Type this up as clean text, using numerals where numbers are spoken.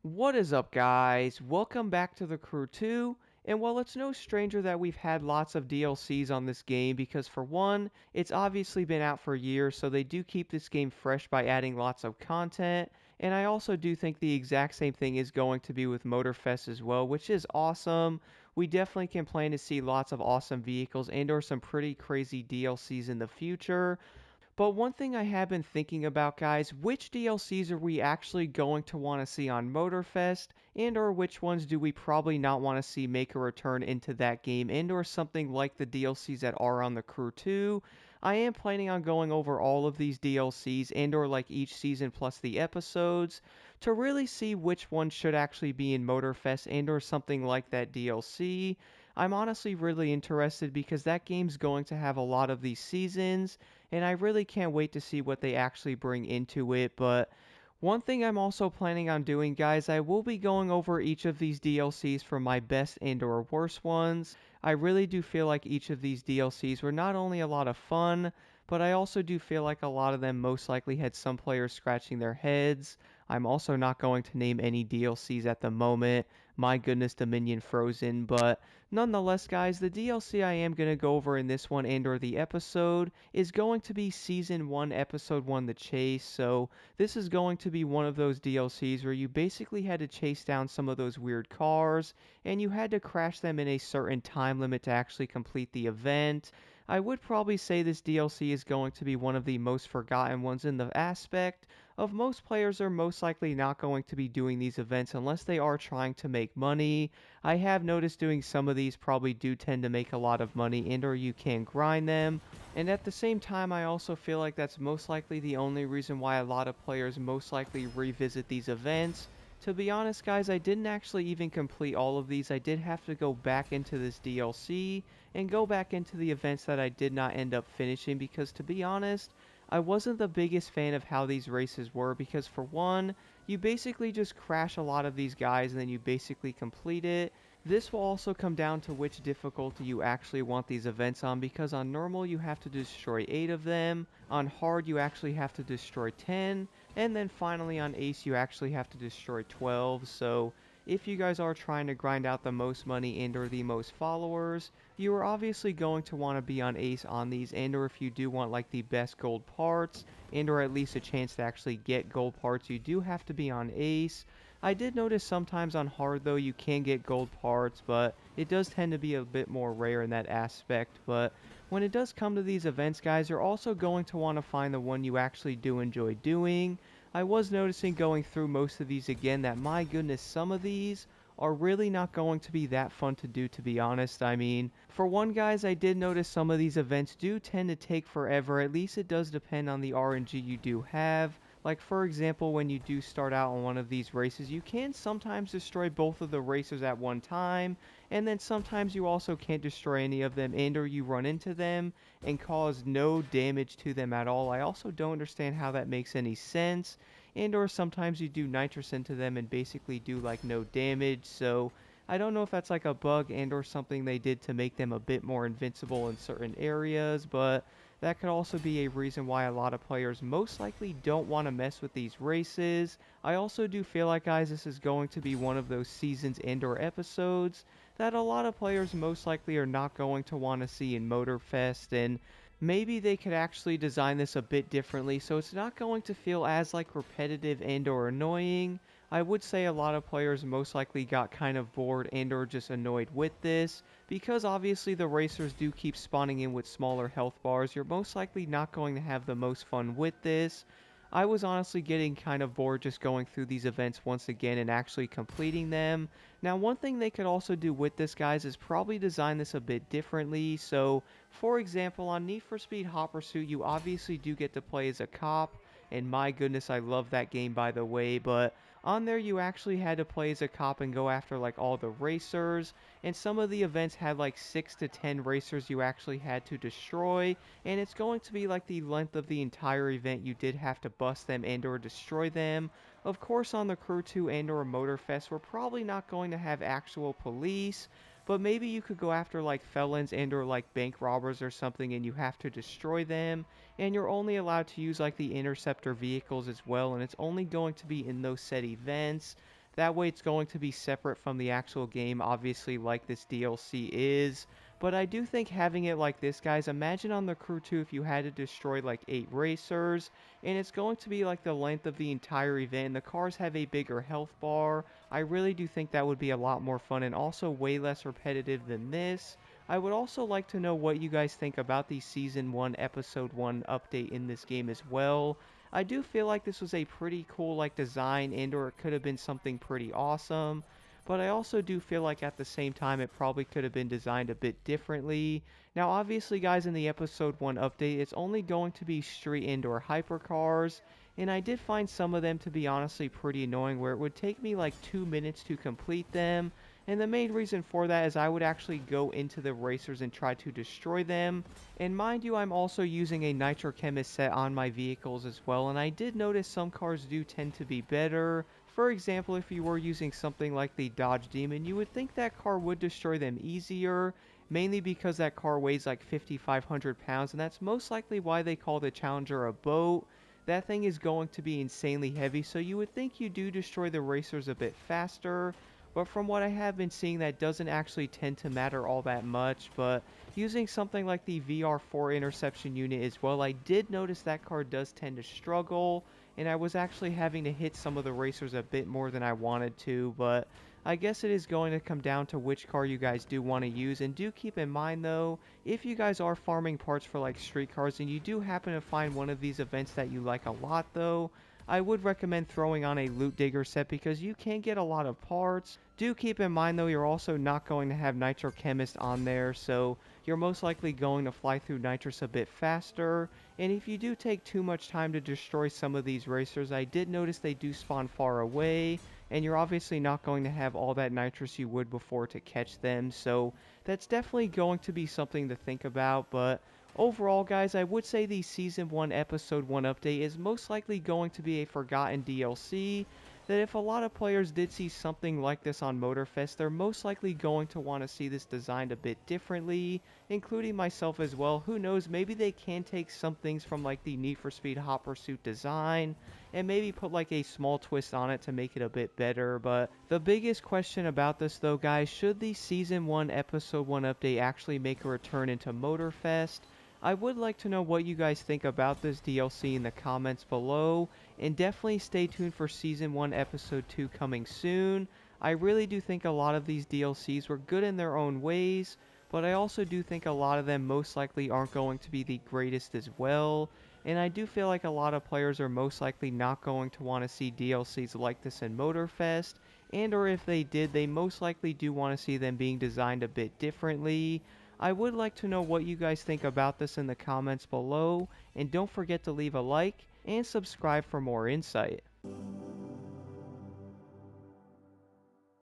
What is up, guys? Welcome back to the Crew 2. And while it's no stranger that we've had lots of DLCs on this game because for one, it's obviously been out for years, so they do keep this game fresh by adding lots of content. And I also do think the exact same thing is going to be with Motorfest as well, which is awesome. We definitely can plan to see lots of awesome vehicles and or some pretty crazy DLCs in the future. But one thing I have been thinking about, guys, which DLCs are we actually going to want to see on Motorfest, and or which ones do we probably not want to see make a return into that game, and or something like the DLCs that are on the Crew 2. I am planning on going over all of these DLCs and or like each season plus the episodes to really see which one should actually be in Motorfest and or something like that DLC. I'm honestly really interested because that game's going to have a lot of these seasons and I really can't wait to see what they actually bring into it. But one thing I'm also planning on doing, guys, I will be going over each of these DLCs for my best and or worst ones. I really do feel like each of these DLCs were not only a lot of fun, but I also do feel like a lot of them most likely had some players scratching their heads. I'm also not going to name any DLCs at the moment. My goodness, Dominion Frozen, but nonetheless, guys, the DLC I am going to go over in this one and or the episode is going to be Season 1, Episode 1, The Chase. So this is going to be one of those DLCs where you basically had to chase down some of those weird cars, and you had to crash them in a certain time limit to actually complete the event. I would probably say this DLC is going to be one of the most forgotten ones in the aspect of most players are most likely not going to be doing these events unless they are trying to make money. I have noticed doing some of these probably do tend to make a lot of money and or you can grind them. And at the same time, I also feel like that's most likely the only reason why a lot of players most likely revisit these events. To be honest, guys, I didn't actually even complete all of these. I did have to go back into this DLC and go back into the events that I did not end up finishing because, to be honest, I wasn't the biggest fan of how these races were because, for one, you basically just crash a lot of these guys and then you basically complete it. This will also come down to which difficulty you actually want these events on because on normal you have to destroy 8 of them, on hard you actually have to destroy 10, and then finally on ace you actually have to destroy 12. So if you guys are trying to grind out the most money and or the most followers, you are obviously going to want to be on ace on these, and or if you do want like the best gold parts and or at least a chance to actually get gold parts, you do have to be on ace. I did notice sometimes on hard though you can get gold parts, but it does tend to be a bit more rare in that aspect. But when it does come to these events, guys, you're also going to want to find the one you actually do enjoy doing. I was noticing going through most of these again that, my goodness, some of these are really not going to be that fun to do, to be honest. I mean, for one, guys, I did notice some of these events do tend to take forever. At least it does depend on the RNG you do have. Like, for example, when you do start out on one of these races, you can sometimes destroy both of the racers at one time, and then sometimes you also can't destroy any of them, and or you run into them and cause no damage to them at all. I also don't understand how that makes any sense, and or sometimes you do nitrous into them and basically do like no damage. So I don't know if that's like a bug and or something they did to make them a bit more invincible in certain areas, but that could also be a reason why a lot of players most likely don't want to mess with these races. I also do feel like, guys, this is going to be one of those seasons and or episodes that a lot of players most likely are not going to want to see in Motorfest, and maybe they could actually design this a bit differently so it's not going to feel as like repetitive and or annoying. I would say a lot of players most likely got kind of bored and or just annoyed with this because obviously the racers do keep spawning in with smaller health bars. You're most likely not going to have the most fun with this. I was honestly getting kind of bored just going through these events once again and actually completing them. Now, one thing they could also do with this, guys, is probably design this a bit differently. So, for example, on Need for Speed Hot Pursuit, you obviously do get to play as a cop, and my goodness, I love that game, by the way, but on there you actually had to play as a cop and go after like all the racers, and some of the events had like 6 to 10 racers you actually had to destroy, and it's going to be like the length of the entire event you did have to bust them and or destroy them. Of course, on the Crew 2 and or Motorfest, we're probably not going to have actual police, but maybe you could go after like felons and or like bank robbers or something and you have to destroy them, and you're only allowed to use like the interceptor vehicles as well, and it's only going to be in those set events. That way it's going to be separate from the actual game, obviously, like this DLC is. But I do think having it like this, guys, imagine on the Crew 2 if you had to destroy like 8 racers, and it's going to be like the length of the entire event, and the cars have a bigger health bar. I really do think that would be a lot more fun and also way less repetitive than this. I would also like to know what you guys think about the Season 1 Episode 1 update in this game as well. I do feel like this was a pretty cool like design and or it could have been something pretty awesome. But I also do feel like at the same time it probably could have been designed a bit differently. Now obviously guys, in the episode 1 update it's only going to be street and or hypercars. And I did find some of them to be honestly pretty annoying where it would take me like 2 minutes to complete them. And the main reason for that is I would actually go into the racers and try to destroy them. And mind you, I'm also using a Nitro Chemist set on my vehicles as well, and I did notice some cars do tend to be better. For example, if you were using something like the Dodge Demon, you would think that car would destroy them easier, mainly because that car weighs like 5,500 pounds, and that's most likely why they call the Challenger a boat. That thing is going to be insanely heavy, so you would think you do destroy the racers a bit faster. But from what I have been seeing, that doesn't actually tend to matter all that much. But using something like the VR4 interception unit as well, I did notice that car does tend to struggle. And I was actually having to hit some of the racers a bit more than I wanted to. But I guess it is going to come down to which car you guys do want to use. And do keep in mind though, if you guys are farming parts for like street cars and you do happen to find one of these events that you like a lot though, I would recommend throwing on a loot digger set because you can get a lot of parts. Do keep in mind though, you're also not going to have Nitro Chemist on there, so you're most likely going to fly through nitrous a bit faster. And if you do take too much time to destroy some of these racers, I did notice they do spawn far away, and you're obviously not going to have all that nitrous you would before to catch them, so that's definitely going to be something to think about. But overall, guys, I would say the Season 1 Episode 1 update is most likely going to be a forgotten DLC, that if a lot of players did see something like this on Motorfest, they're most likely going to want to see this designed a bit differently, including myself as well. Who knows, maybe they can take some things from like the Need for Speed Hot Pursuit design, and maybe put like a small twist on it to make it a bit better. But the biggest question about this though, guys, should the Season 1 Episode 1 update actually make a return into Motorfest? I would like to know what you guys think about this DLC in the comments below, and definitely stay tuned for Season 1 Episode 2 coming soon. I really do think a lot of these DLCs were good in their own ways, but I also do think a lot of them most likely aren't going to be the greatest as well, and I do feel like a lot of players are most likely not going to want to see DLCs like this in Motorfest, and or if they did, they most likely do want to see them being designed a bit differently. I would like to know what you guys think about this in the comments below, and don't forget to leave a like and subscribe for more insight.